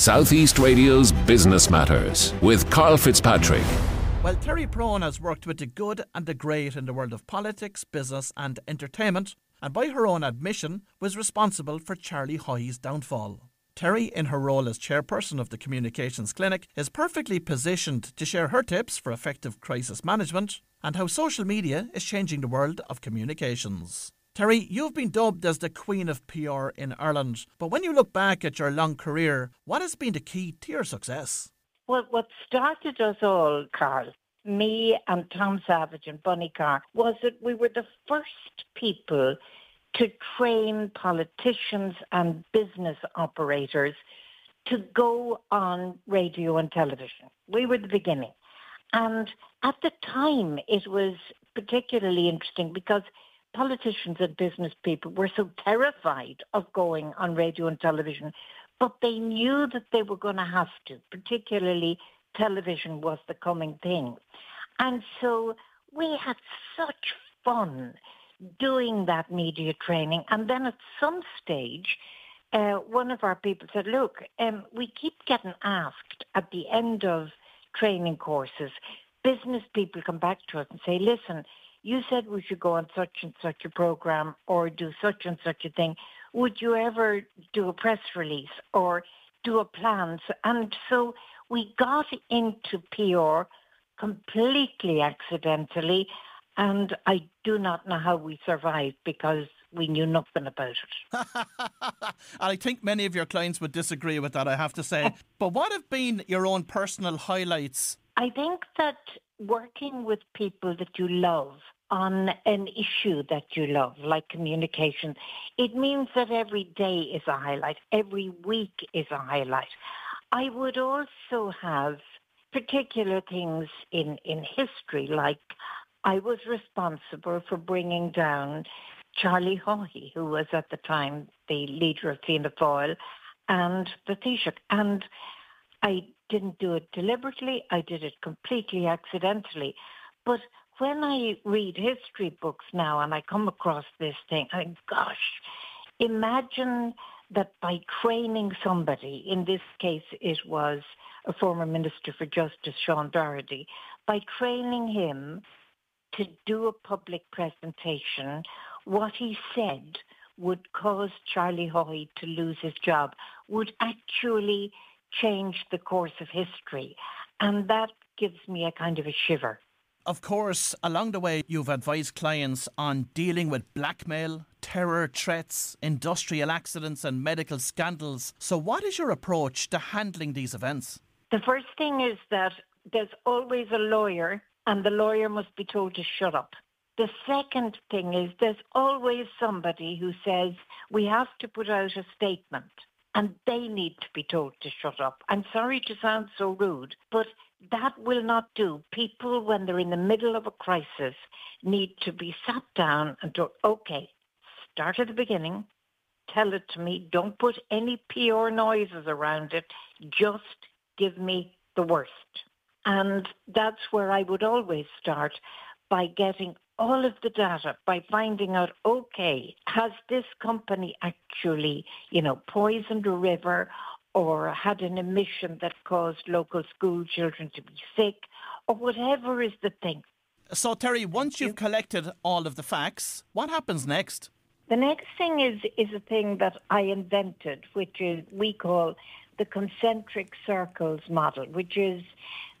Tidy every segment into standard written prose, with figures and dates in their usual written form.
Southeast Radio's Business Matters with Karl Fitzpatrick. Well, Terry Prone has worked with the good and the great in the world of politics, business and entertainment, and by her own admission was responsible for Charlie Haughey's downfall. Terry, in her role as chairperson of the Communications Clinic, is perfectly positioned to share her tips for effective crisis management and how social media is changing the world of communications. Terry, you've been dubbed as the Queen of PR in Ireland, but when you look back at your long career, what has been the key to your success? Well, what started us all, Karl, me and Tom Savage and Bunny Carr, was that we were the first people to train politicians and business operators to go on radio and television. We were the beginning. And at the time, it was particularly interesting because politicians and business people were so terrified of going on radio and television, but they knew that they were going to have to, particularly television was the coming thing. And so we had such fun doing that media training. And then at some stage, one of our people said, look, we keep getting asked at the end of training courses, business people come back to us and say, listen, you said we should go on such and such a program or do such and such a thing. Would you ever do a press release or do a plan? And so we got into PR completely accidentally, and I do not know how we survived because we knew nothing about it. And I think many of your clients would disagree with that, I have to say. But what have been your own personal highlights? I think that working with people that you love on an issue that you love, like communication, it means that every day is a highlight, every week is a highlight. I would also have particular things in history, like I was responsible for bringing down Charlie Haughey, who was at the time the leader of Fianna Fáil, and the Taoiseach. And I didn't do it deliberately, I did it completely accidentally. But when I read history books now and I come across this thing, I think, gosh, imagine that by training somebody, in this case it was a former Minister for Justice, Sean Doherty, by training him to do a public presentation, what he said would cause Charlie Haughey to lose his job, would actually change the course of history. And that gives me a kind of a shiver. Of course, along the way, you've advised clients on dealing with blackmail, terror threats, industrial accidents and medical scandals. So what is your approach to handling these events? The first thing is that there's always a lawyer, and the lawyer must be told to shut up. The second thing is there's always somebody who says we have to put out a statement, and they need to be told to shut up. I'm sorry to sound so rude, but that will not do. People, when they're in the middle of a crisis, need to be sat down and told, okay, start at the beginning, tell it to me, don't put any PR noises around it, just give me the worst. And that's where I would always start, by getting all of the data, by finding out, okay, has this company actually, poisoned a river or had an emission that caused local school children to be sick, or whatever is the thing. So, Terry, once you've collected all of the facts, what happens next? The next thing is a thing that I invented, which is we call the concentric circles model, which is,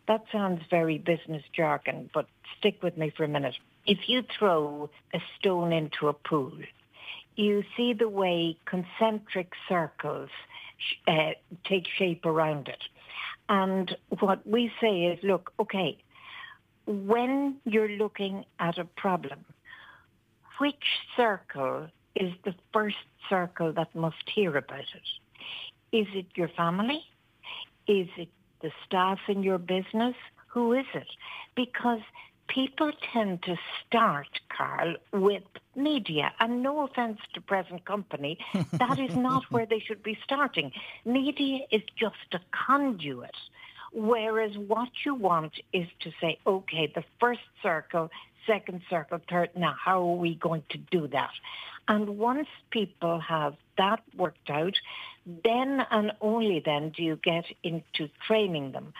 that sounds very business jargon, but stick with me for a minute. If you throw a stone into a pool, you see the way concentric circles take shape around it. And what we say is, look, okay, when you're looking at a problem, which circle is the first circle that must hear about it? Is it your family? Is it the staff in your business? Who is it? Because people tend to start, Karl, with media. And no offence to present company, that is not where they should be starting. Media is just a conduit. Whereas what you want is to say, okay, the first circle, second circle, third, now how are we going to do that? And once people have that worked out, Then and only then do you get into training them.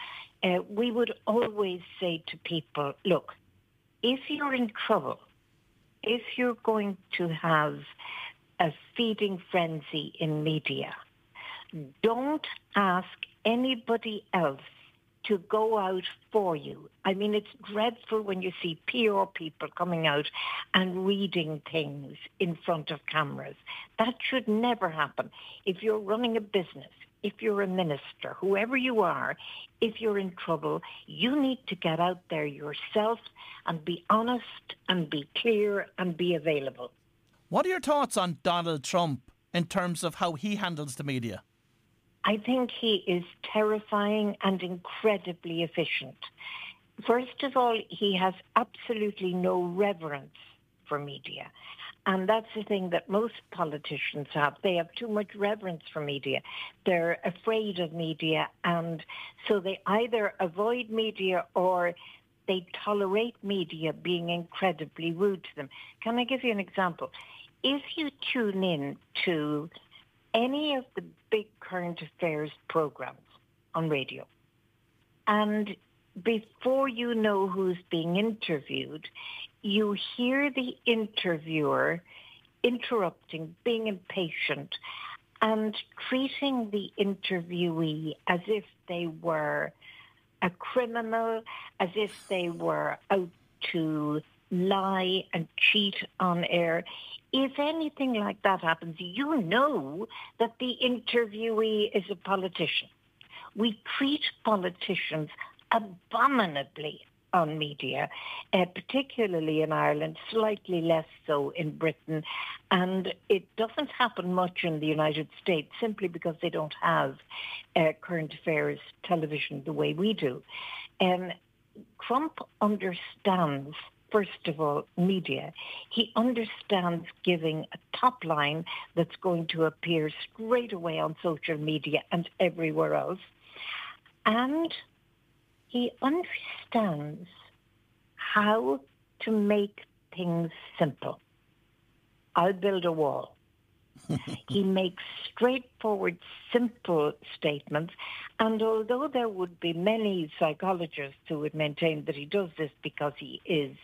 We would always say to people, look, if you're in trouble, if you're going to have a feeding frenzy in media, don't ask anybody else to go out for you. I mean, it's dreadful when you see PR people coming out and reading things in front of cameras. That should never happen. If you're running a business, if you're a minister, whoever you are, if you're in trouble, you need to get out there yourself and be honest and be clear and be available. What are your thoughts on Donald Trump in terms of how he handles the media? I think he is terrifying and incredibly efficient. First of all, he has absolutely no reverence for media. And that's the thing that most politicians have. They have too much reverence for media. They're afraid of media, and so they either avoid media or they tolerate media being incredibly rude to them. Can I give you an example? If you tune in to any of the big current affairs programs on radio, and before you know who's being interviewed, you hear the interviewer interrupting, being impatient, and treating the interviewee as if they were a criminal, as if they were out to lie and cheat on air. If anything like that happens, you know that the interviewee is a politician. We treat politicians abominably on media, particularly in Ireland, slightly less so in Britain. And it doesn't happen much in the United States simply because they don't have current affairs television the way we do. Trump understands, first of all, media. He understands giving a top line that's going to appear straight away on social media and everywhere else. And he understands how to make things simple. I'll build a wall. He makes straightforward, simple statements. And although there would be many psychologists who would maintain that he does this because he is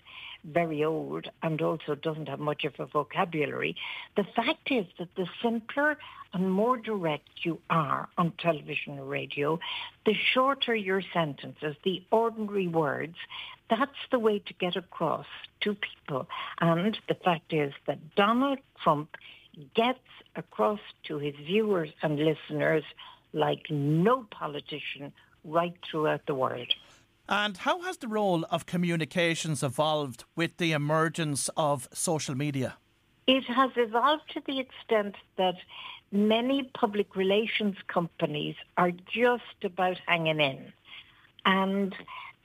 very old and also doesn't have much of a vocabulary, the fact is that the simpler and more direct you are on television or radio, the shorter your sentences, the ordinary words, that's the way to get across to people. And the fact is that Donald Trump gets across to his viewers and listeners like no politician right throughout the world. And how has the role of communications evolved with the emergence of social media? It has evolved to the extent that many public relations companies are just about hanging in. And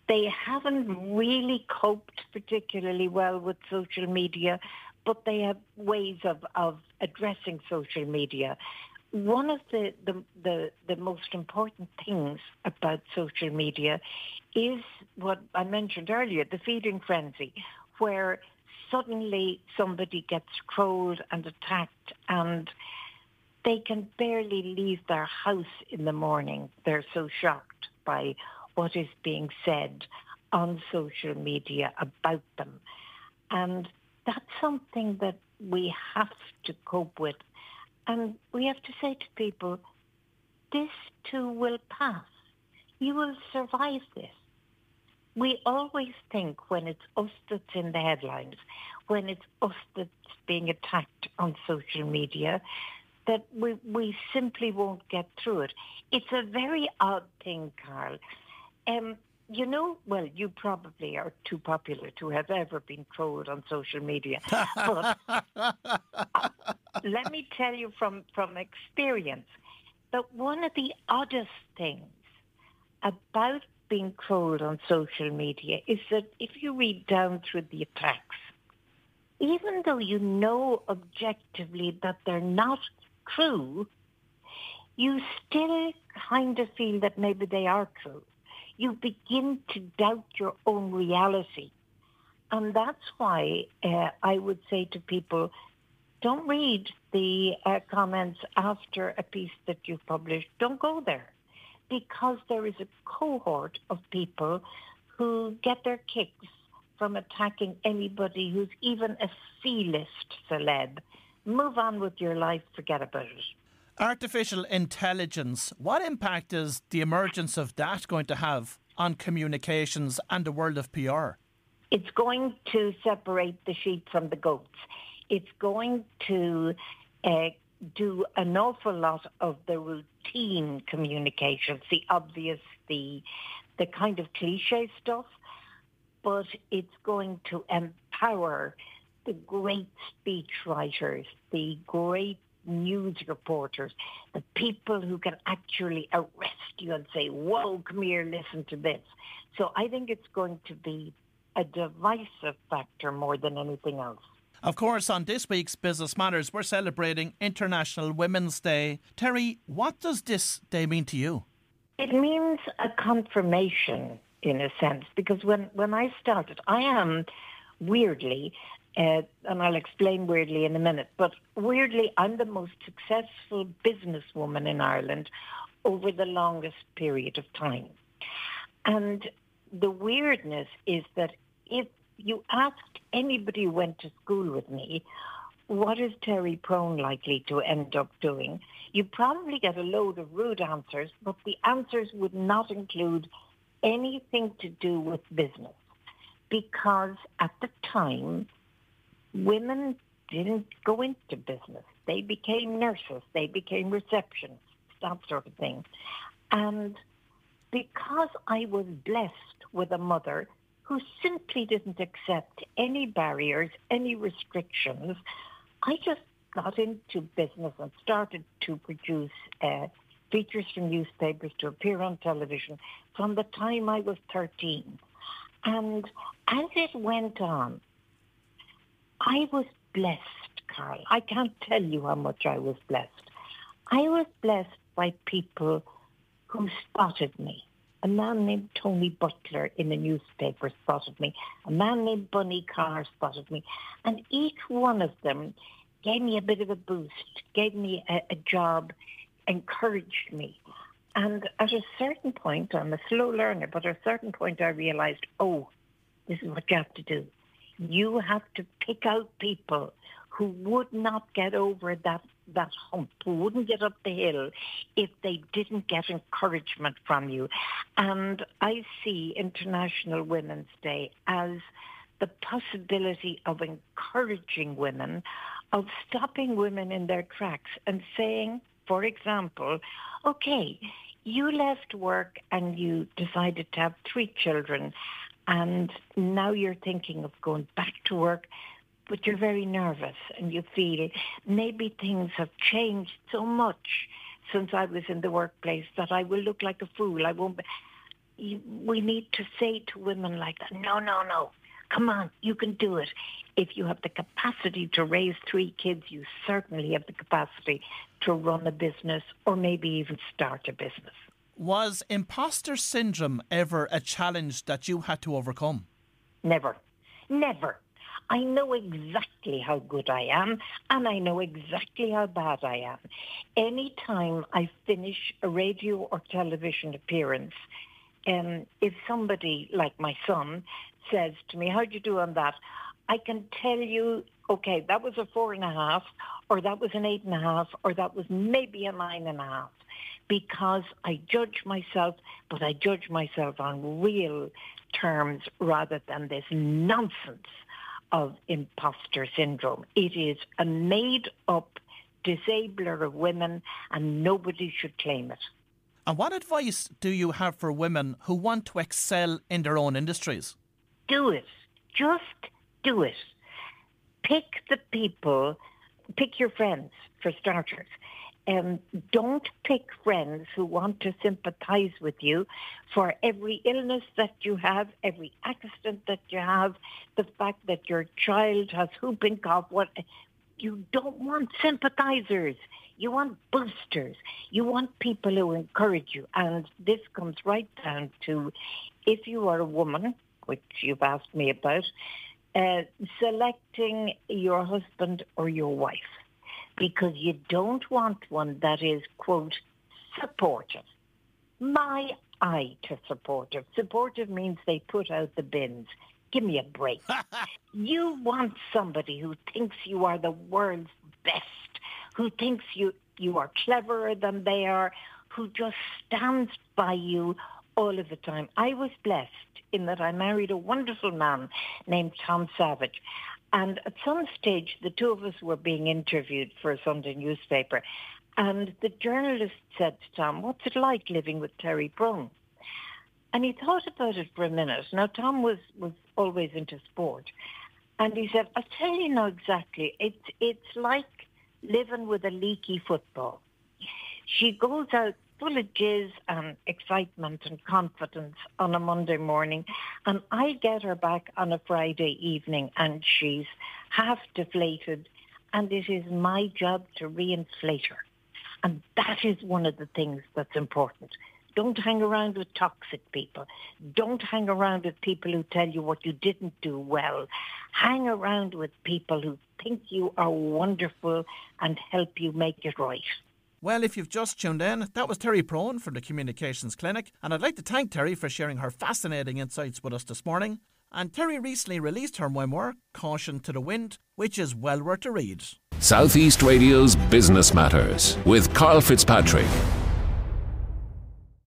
they haven't really coped particularly well with social media, but they have ways of addressing social media. One of the most important things about social media is what I mentioned earlier, the feeding frenzy, where suddenly somebody gets trolled and attacked and they can barely leave their house in the morning. They're so shocked by what is being said on social media about them. And that's something that we have to cope with. And we have to say to people, this too will pass. You will survive this. We always think when it's us that's in the headlines, when it's us that's being attacked on social media, that we simply won't get through it. It's a very odd thing, Karl. You know, well, you probably are too popular to have ever been trolled on social media. But let me tell you from experience that one of the oddest things about being trolled on social media is that if you read down through the attacks, even though you know objectively that they're not true, you still kind of feel that maybe they are true. You begin to doubt your own reality. And that's why I would say to people, don't read the comments after a piece that you've published, don't go there, because there is a cohort of people who get their kicks from attacking anybody who's even a C-list celeb. Move on with your life, forget about it. Artificial intelligence, what impact is the emergence of that going to have on communications and the world of PR? It's going to separate the sheep from the goats. It's going to do an awful lot of the routine communications, the obvious, the kind of cliche stuff, but it's going to empower the great speech writers, the great news reporters, the people who can actually arrest you and say, whoa, come here, listen to this. So I think it's going to be a divisive factor more than anything else. Of course, on this week's Business Matters, we're celebrating International Women's Day. Terry, what does this day mean to you? It means a confirmation, in a sense, because when I started, I am weirdly, and I'll explain weirdly in a minute, but weirdly, I'm the most successful businesswoman in Ireland over the longest period of time. And the weirdness is that if you asked anybody who went to school with me, what is Terry Prone likely to end up doing? You probably get a load of rude answers, but the answers would not include anything to do with business. Because at the time, women didn't go into business. They became nurses, they became receptionists, that sort of thing. And because I was blessed with a mother who simply didn't accept any barriers, any restrictions, I just got into business and started to produce features from newspapers, to appear on television from the time I was 13. And as it went on, I was blessed, Karl. I can't tell you how much I was blessed. I was blessed by people who spotted me. A man named Tony Butler in a newspaper spotted me. A man named Bunny Carr spotted me. And each one of them gave me a bit of a boost, gave me a job, encouraged me. And at a certain point, I'm a slow learner, but at a certain point I realized, oh, this is what you have to do. You have to pick out people who would not get over that hump, who wouldn't get up the hill if they didn't get encouragement from you. And I see International Women's Day as the possibility of encouraging women, of stopping women in their tracks and saying, for example, okay, you left work and you decided to have 3 children, and now you're thinking of going back to work, but you're very nervous and you feel maybe things have changed so much since I was in the workplace that I will look like a fool. I won't be. We need to say to women like that, no, come on, you can do it. If you have the capacity to raise 3 kids, you certainly have the capacity to run a business or maybe even start a business. Was imposter syndrome ever a challenge that you had to overcome? Never. I know exactly how good I am, and I know exactly how bad I am. Any time I finish a radio or television appearance, if somebody like my son says to me, how'd you do on that? I can tell you, okay, that was a 4.5, or that was an 8.5, or that was maybe a 9.5, because I judge myself, but I judge myself on real terms rather than this nonsense of imposter syndrome. It is a made-up disabler of women, and nobody should claim it. And what advice do you have for women who want to excel in their own industries? Do it. Just do it. Pick the people, pick your friends, for starters. Don't pick friends who want to sympathize with you for every illness that you have, every accident that you have, the fact that your child has whooping cough. You don't want sympathizers. You want boosters. You want people who encourage you. And this comes right down to, if you are a woman, which you've asked me about, selecting your husband or your wife. because you don't want one that is, quote, supportive. My eye to supportive. Supportive means they put out the bins. Give me a break. You want somebody who thinks you are the world's best, who thinks you are cleverer than they are, who just stands by you all of the time. I was blessed in that I married a wonderful man named Tom Savage. And at some stage, the two of us were being interviewed for a Sunday newspaper. And the journalist said to Tom, "What's it like living with Terry Prone?" And he thought about it for a minute. Now, Tom was always into sport. And he said, "I'll tell you now exactly. It's like living with a leaky football. She goes out full of jizz and excitement and confidence on a Monday morning, and I get her back on a Friday evening and she's half deflated, and it is my job to reinflate her." And that is one of the things that's important. Don't hang around with toxic people. Don't hang around with people who tell you what you didn't do well. Hang around with people who think you are wonderful and help you make it right. Well, if you've just tuned in, that was Terry Prone from the Communications Clinic, and I'd like to thank Terry for sharing her fascinating insights with us this morning. And Terry recently released her memoir, Caution to the Wind, which is well worth a read. Southeast Radio's Business Matters with Karl Fitzpatrick.